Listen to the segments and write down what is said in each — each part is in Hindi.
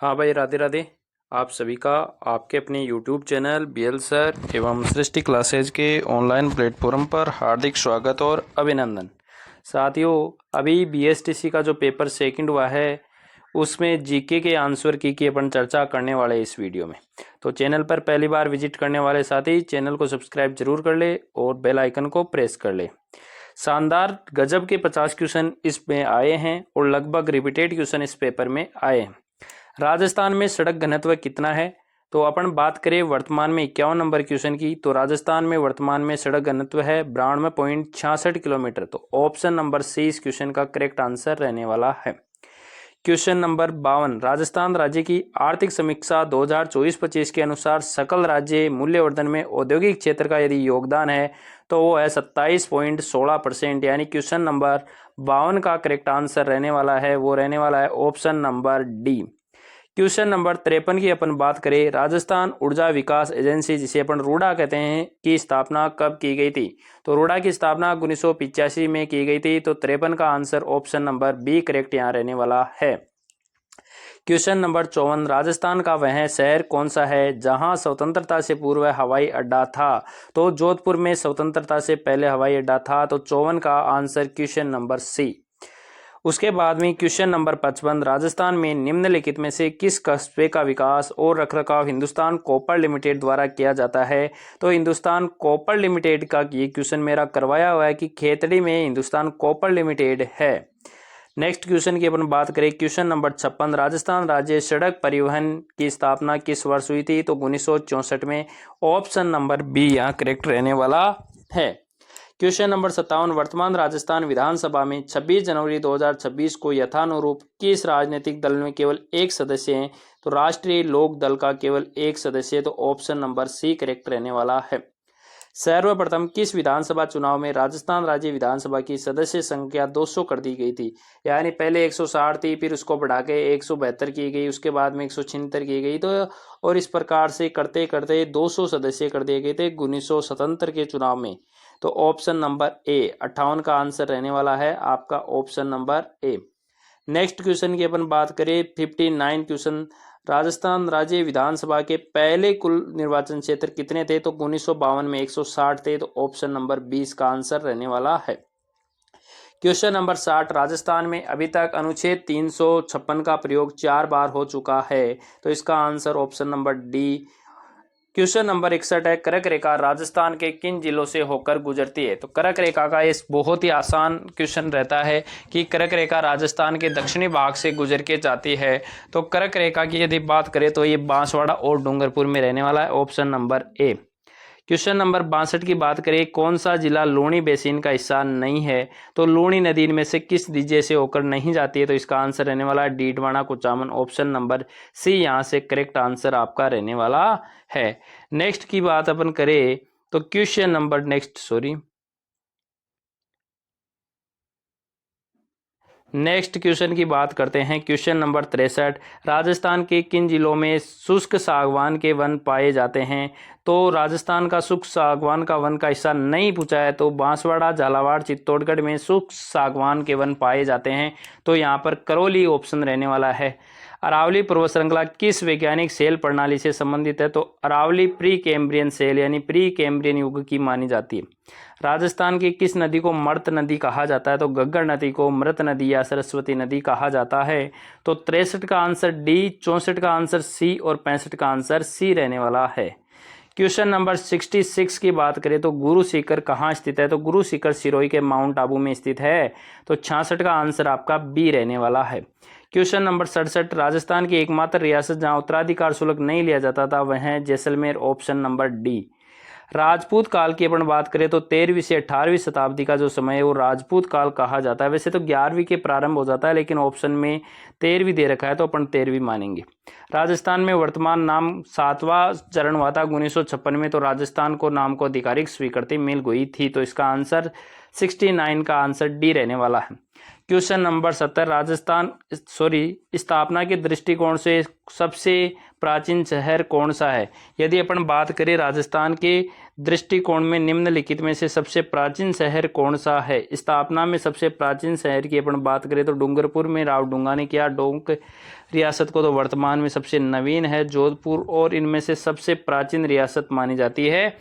हाँ भाई, राधे राधे। आप सभी का आपके अपने YouTube चैनल बीएल सर एवं सृष्टि क्लासेज के ऑनलाइन प्लेटफॉर्म पर हार्दिक स्वागत और अभिनंदन। साथियों, अभी बीएसटीसी का जो पेपर सेकंड हुआ है उसमें जीके के आंसर की अपन चर्चा करने वाले हैं इस वीडियो में। तो चैनल पर पहली बार विजिट करने वाले साथी चैनल को सब्सक्राइब जरूर कर ले और बेल आइकन को प्रेस कर ले। शानदार गजब के 50 क्वेश्चन इसमें आए हैं और लगभग रिपीटेड क्वेश्चन इस पेपर में आए हैं। राजस्थान में सड़क घनत्व कितना है? तो अपन बात करें वर्तमान में 51 नंबर क्वेश्चन की, तो राजस्थान में वर्तमान में सड़क घनत्व है 92.66 किलोमीटर। तो ऑप्शन नंबर सी इस क्वेश्चन का करेक्ट आंसर रहने वाला है। क्वेश्चन नंबर 52, राजस्थान राज्य की आर्थिक समीक्षा 2024-25 के अनुसार सकल राज्य मूल्यवर्धन में औद्योगिक क्षेत्र का यदि योगदान है तो वो है 27.16%। यानी क्वेश्चन नंबर 52 का करेक्ट आंसर रहने वाला है, वो रहने वाला है option number D. Question number 53 की अपन बात करें, राजस्थान ऊर्जा विकास एजेंसी जिसे अपन रूडा कहते हैं की स्थापना कब की गई थी? तो रूडा की स्थापना 1985 में की गई थी। तो 53 का answer option number B correct यहाँ रहने वाला है। क्वेश्चन नंबर 54, राजस्थान का वह शहर कौन सा है जहां स्वतंत्रता से पूर्व हवाई अड्डा था? तो जोधपुर में स्वतंत्रता से पहले हवाई अड्डा था। तो 54 का आंसर क्वेश्चन नंबर सी। उसके बाद में क्वेश्चन नंबर 55, राजस्थान में निम्नलिखित में से किस कस्बे का विकास और रखरखाव हिंदुस्तान कॉपर लिमिटेड द्वारा किया जाता है? तो हिंदुस्तान कॉपर लिमिटेड का ये क्वेश्चन मेरा करवाया हुआ है कि खेतड़ी में हिंदुस्तान कॉपर लिमिटेड है। नेक्स्ट क्वेश्चन की अपन बात करें, क्वेश्चन नंबर 56, राजस्थान राज्य सड़क परिवहन की स्थापना किस वर्ष हुई थी? तो 1964 में। ऑप्शन नंबर बी यहाँ करेक्ट रहने वाला है। क्वेश्चन नंबर 57, वर्तमान राजस्थान विधानसभा में 26 जनवरी 2026 को यथानुरूप किस राजनीतिक दल में केवल एक सदस्य हैं? तो राष्ट्रीय लोक दल का केवल एक सदस्य। तो ऑप्शन नंबर सी करेक्ट रहने वाला है। सर्वप्रथम किस विधानसभा चुनाव में राजस्थान राज्य विधानसभा की सदस्य संख्या 200 कर दी गई थी? यानी पहले 160 थी, फिर उसको बढ़ा के 172 की गई, उसके बाद में 176 की गई। तो और इस प्रकार से करते करते 200 सदस्य कर दिए गए थे 1977 के चुनाव में। तो ऑप्शन नंबर ए 58 का आंसर रहने वाला है आपका option number A. Next question की अपन बात करें 59 क्वेश्चन, राजस्थान राज्य विधानसभा के पहले कुल निर्वाचन क्षेत्र कितने थे? तो 1952 में 160 थे। तो ऑप्शन नंबर 20 का आंसर रहने वाला है। क्वेश्चन नंबर 60, राजस्थान में अभी तक अनुच्छेद 356 का प्रयोग 4 बार हो चुका है। तो इसका answer option number D. Question number 61 है, कर्क रेखा राजस्थान के किन जिलों से होकर गुजरती है? तो कर्क रेखा का इस बहुत ही आसान क्वेश्चन रहता है कि कर्क रेखा राजस्थान के दक्षिणी भाग से गुजर के जाती है। तो कर्क रेखा की यदि बात करें तो ये बांसवाड़ा और डूंगरपुर में रहने वाला है, option number A. Question number 62 की बात करें, कौन सा जिला लूणी बेसिन का हिस्सा नहीं है? तो लूणी नदी इनमें से किस जिले से होकर नहीं जाती है? तो इसका आंसर रहने वाला है Didwana Kuchaman, option number C यहाँ से करेक्ट आंसर आपका रहने वाला है। नेक्स्ट की बात अपन करें तो क्वेश्चन नंबर नेक्स्ट क्वेश्चन की बात करते हैं। क्वेश्चन नंबर 63, राजस्थान के किन जिलों में शुष्क सागवान के वन पाए जाते हैं? तो राजस्थान का शुष्क सागवान का वन का हिस्सा नहीं पूछा है। तो बांसवाड़ा, झालावाड़, चित्तौड़गढ़ में शुष्क सागवान के वन पाए जाते हैं। तो यहाँ पर करौली ऑप्शन रहने वाला है। अरावली पर्वत श्रृंखला किस वैज्ञानिक सेल प्रणाली से संबंधित है? तो अरावली प्री कैम्ब्रियन सेल यानी प्री कैम्ब्रियन युग की मानी जाती है। राजस्थान की किस नदी को मृत नदी कहा जाता है? तो घग्गर नदी को मृत नदी या सरस्वती नदी कहा जाता है। तो 63 का आंसर डी, 64 का आंसर सी और 65 का आंसर सी रहने वाला है। क्वेश्चन नंबर 66 की बात करें तो गुरु शिखर कहाँ स्थित है? तो गुरु शिखर सिरोही के माउंट आबू में स्थित है। तो 66 का आंसर आपका बी रहने वाला है। क्वेश्चन नंबर 67, राजस्थान की एकमात्र रियासत जहां उत्तराधिकार शुल्क नहीं लिया जाता था वह है Jaisalmer, option number D. Rajput काल की अपन बात करें तो 13वीं से 18वीं शताब्दी का जो समय है वो राजपूत काल कहा जाता है। वैसे तो 11वीं के प्रारंभ हो जाता है, लेकिन ऑप्शन में 13वीं दे रखा है तो अपन 13वीं मानेंगे। राजस्थान में वर्तमान नाम 7वां चरण हुआ था 1956 में। तो राजस्थान को नाम को आधिकारिक स्वीकृति मिल गई थी। तो इसका आंसर 69 का आंसर डी रहने वाला है। क्वेश्चन नंबर 70 स्थापना के दृष्टिकोण से सबसे प्राचीन शहर कौन सा है। यदि अपन बात करें राजस्थान के दृष्टिकोण में निम्नलिखित में से सबसे प्राचीन शहर कौन सा है। स्थापना में सबसे प्राचीन शहर की अपन बात करें तो डूंगरपुर में रावडुंगा ने किया। डोंक रियासत को तो वर्तमान में सबसे नवीन है जोधपुर, और इनमें से सबसे प्राचीन रियासत मानी जाती है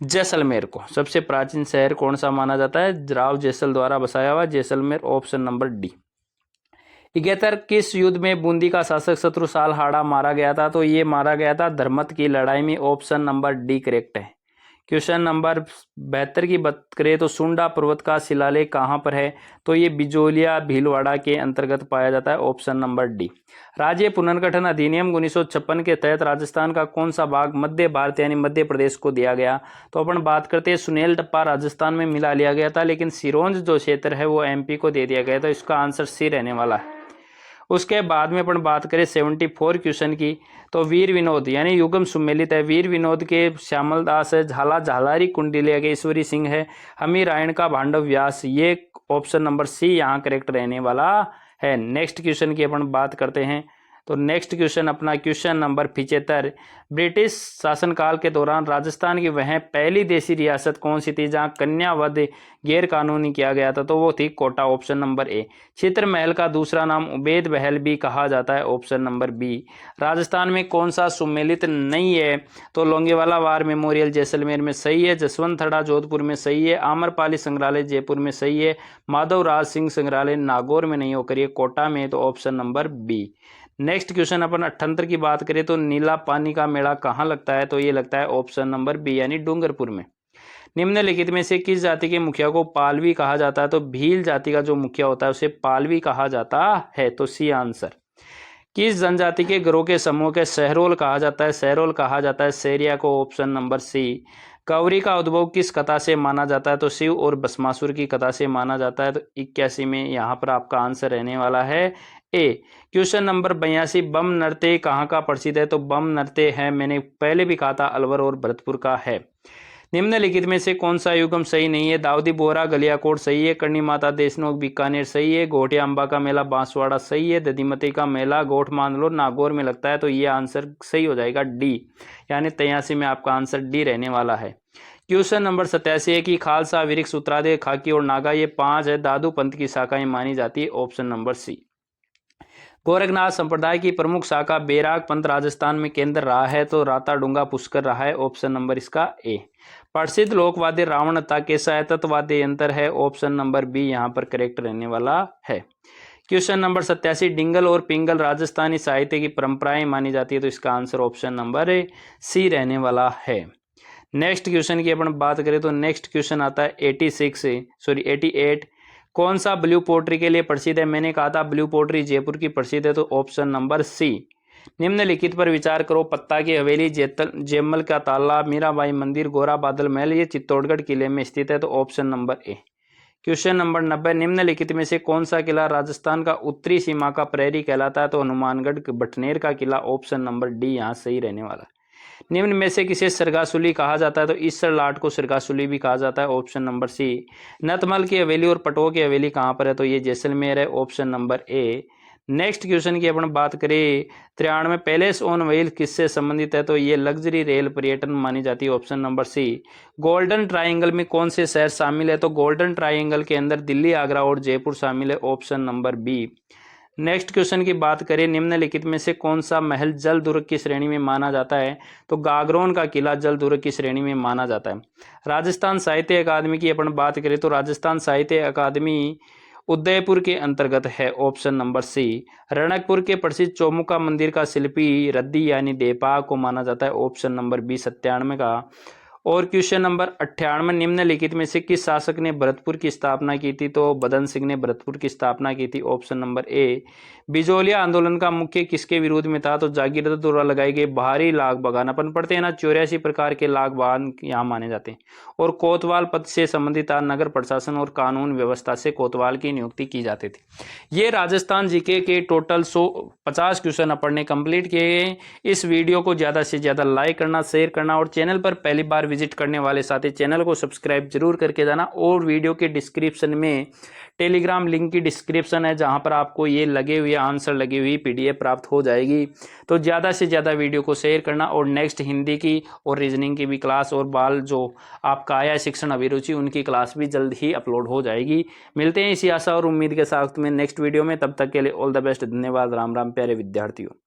जैसलमेर को। सबसे प्राचीन शहर कौन सा माना जाता है, राव जैसल द्वारा बसाया हुआ जैसलमेर, ऑप्शन नंबर डी। 71 किस युद्ध में बूंदी का शासक शत्रुसाल हाड़ा मारा गया था, तो ये मारा गया था धर्मत की लड़ाई में, ऑप्शन नंबर डी करेक्ट है। क्वेश्चन नंबर 72 की बात करें तो सुंडा पर्वत का शिलालेख कहाँ पर है, तो ये बिजोलिया भीलवाड़ा के अंतर्गत पाया जाता है, ऑप्शन नंबर डी। राज्य पुनर्गठन अधिनियम 1956 के तहत राजस्थान का कौन सा भाग मध्य भारत यानी मध्य प्रदेश को दिया गया, तो अपन बात करते हैं सुनेल टप्पा राजस्थान में मिला लिया गया था, लेकिन सिरोंज जो क्षेत्र है वो एमपी को दे दिया गया था। इसका आंसर सी रहने वाला है। उसके बाद में अपन बात करें 74 क्वेश्चन की, तो वीर विनोद यानी युगम सुमेलित है। वीर विनोद के श्यामल दास है, झाला झालारी कुंडिलिया के ईश्वरी सिंह है, हमी रायण का भांडव व्यास, ये ऑप्शन नंबर सी यहाँ करेक्ट रहने वाला है। नेक्स्ट क्वेश्चन की अपन बात करते हैं, तो नेक्स्ट क्वेश्चन अपना क्वेश्चन नंबर 75, ब्रिटिश शासनकाल के दौरान राजस्थान की वह पहली देशी रियासत कौन सी थी जहां कन्या वध गैर कानूनी किया गया था, तो वो थी कोटा, ऑप्शन नंबर ए। चित्र महल का दूसरा नाम उबैद महल भी कहा जाता है, ऑप्शन नंबर बी। राजस्थान में कौन सा सुमेलित नहीं है, तो लोंगेवाला वार मेमोरियल जैसलमेर में सही है, जसवंतथड़ा जोधपुर में सही है, आम्रपाली संग्रहालय जयपुर में सही है, माधव राज सिंह संग्रहालय नागौर में नहीं होकर ये कोटा में, तो option number B. Next question अपन 78 की बात करें तो नीला पानी का मेला कहाँ लगता है, तो ये लगता है ऑप्शन नंबर बी यानी डूंगरपुर में। निम्नलिखित में से किस जाति के मुखिया को पालवी कहा जाता है, तो भील जाति का जो मुखिया होता है उसे पालवी कहा जाता है, तो सी आंसर। किस जनजाति के ग्रोह के समूह के सहरोल कहा जाता है, सहरोल कहा जाता है सेरिया को, ऑप्शन नंबर सी। कौरी का उद्भव किस कथा से माना जाता है, तो शिव और भस्मासुर की कथा से माना जाता है, तो 81 में यहाँ पर आपका आंसर रहने वाला है ए। क्वेश्चन नंबर 82, बम नृत्य कहाँ का प्रसिद्ध है, तो बम नृत्य है, मैंने पहले भी कहा था, अलवर और भरतपुर का है। निम्नलिखित में से कौन सा युगम सही नहीं है, दाऊदी बोहरा गलियाकोट सही है, करणी माता देशनोक बीकानेर सही है, घोटिया अम्बा का मेला बांसवाड़ा सही है, दधीमती का मेला गोठ मानलो नागौर में लगता है, तो ये आंसर सही हो जाएगा डी, यानी 83 में आपका आंसर डी रहने वाला है। क्वेश्चन नंबर 87 है कि खालसा, वृक्ष, उत्तरादे, खाकी और नागा ये 5 है, दादू पंथ की शाखाएं मानी जाती है, ऑप्शन नंबर सी। गोरखनाथ संप्रदाय की प्रमुख शाखा बैराग पंथ राजस्थान में केंद्र रहा है, तो राता डूंगा पुष्कर रहा है, ऑप्शन नंबर इसका ए। प्रसिद्ध लोकवाद्य रावण था कैसा है, तत्वाद्य यंत्र है, ऑप्शन नंबर बी यहाँ पर करेक्ट रहने वाला है। क्वेश्चन नंबर 87, डिंगल और पिंगल राजस्थानी साहित्य की परंपराएं मानी जाती है, तो इसका आंसर ऑप्शन नंबर सी रहने वाला है। नेक्स्ट क्वेश्चन की अपन बात करें तो नेक्स्ट क्वेश्चन आता है 88, कौन सा ब्लू पोट्री के लिए प्रसिद्ध है, मैंने कहा था ब्लू पोट्री जयपुर की प्रसिद्ध है, तो ऑप्शन नंबर सी। निम्नलिखित पर विचार करो, पत्ता की हवेली, जयमल का तालाब, मीराबाई मंदिर, गोरा बादल महल ये चित्तौड़गढ़ किले में स्थित है, तो option number A. Question number 90, निम्नलिखित में से कौन सा किला राजस्थान का उत्तरी सीमा का प्रहरी कहलाता है, तो हनुमानगढ़ बटनेर का किला, ऑप्शन नंबर डी यहाँ सही रहने वाला। निम्न में से किसे सरगासुली कहा जाता है, तो ईसर लाट को सरगासुली भी कहा जाता है, ऑप्शन नंबर सी। नतमल की हवेली और पटो की हवेली कहाँ पर है, तो ये जैसलमेर है, option number A. Next question की अपन बात करें 93, पैलेस ऑन व्हील किससे संबंधित है, तो ये लग्जरी रेल पर्यटन मानी जाती है, option number C. Golden triangle में कौन से शहर शामिल है, तो गोल्डन ट्राइंगल के अंदर दिल्ली, आगरा और जयपुर शामिल है, option number B. Next question की बात करें, निम्नलिखित में से कौन सा महल जल दुर्ग की श्रेणी में माना जाता है, तो गागरोन का किला जल दुर्ग की श्रेणी में माना जाता है। राजस्थान साहित्य अकादमी की अपन बात करें तो राजस्थान साहित्य अकादमी उदयपुर के अंतर्गत है, ऑप्शन नंबर सी। रणकपुर के प्रसिद्ध चौमुखा मंदिर का शिल्पी रद्दी यानी देपाक को माना जाता है, ऑप्शन नंबर बी 97 का। और क्वेश्चन नंबर 98, निम्नलिखित में से किस शासक ने भरतपुर की स्थापना की थी, तो बदन सिंह ने भरतपुर की स्थापना की थी, ऑप्शन नंबर ए। बिजोलिया आंदोलन का मुख्य किसके विरोध में था, तो जागीरदार द्वारा लगाए गए बाहरी लाग बागान, अपन पढ़ते हैं ना 84 प्रकार के लाग बागान यहाँ माने जाते हैं। और कोतवाल पद से संबंधित था, नगर प्रशासन और कानून व्यवस्था से कोतवाल की नियुक्ति की जाती थी। ये राजस्थान जीके के टोटल 150 क्वेश्चन अपन ने कंप्लीट किए हैं। इस वीडियो को ज़्यादा से ज़्यादा लाइक करना, शेयर करना और चैनल पर पहली बार विजिट करने वाले साथी चैनल को सब्सक्राइब जरूर करके जाना। और वीडियो के डिस्क्रिप्शन में टेलीग्राम लिंक की डिस्क्रिप्शन है, जहां पर आपको ये लगे हुए आंसर लगी हुई PDF प्राप्त हो जाएगी। तो ज़्यादा से ज़्यादा वीडियो को शेयर करना, और नेक्स्ट हिंदी की और रीजनिंग की भी क्लास और बाल जो आपका आया शिक्षण अभिरुचि उनकी क्लास भी जल्द ही अपलोड हो जाएगी। मिलते हैं इसी आशा और उम्मीद के साथ में नेक्स्ट वीडियो में। तब तक के लिए ऑल द बेस्ट। धन्यवाद। राम राम प्यारे विद्यार्थियों।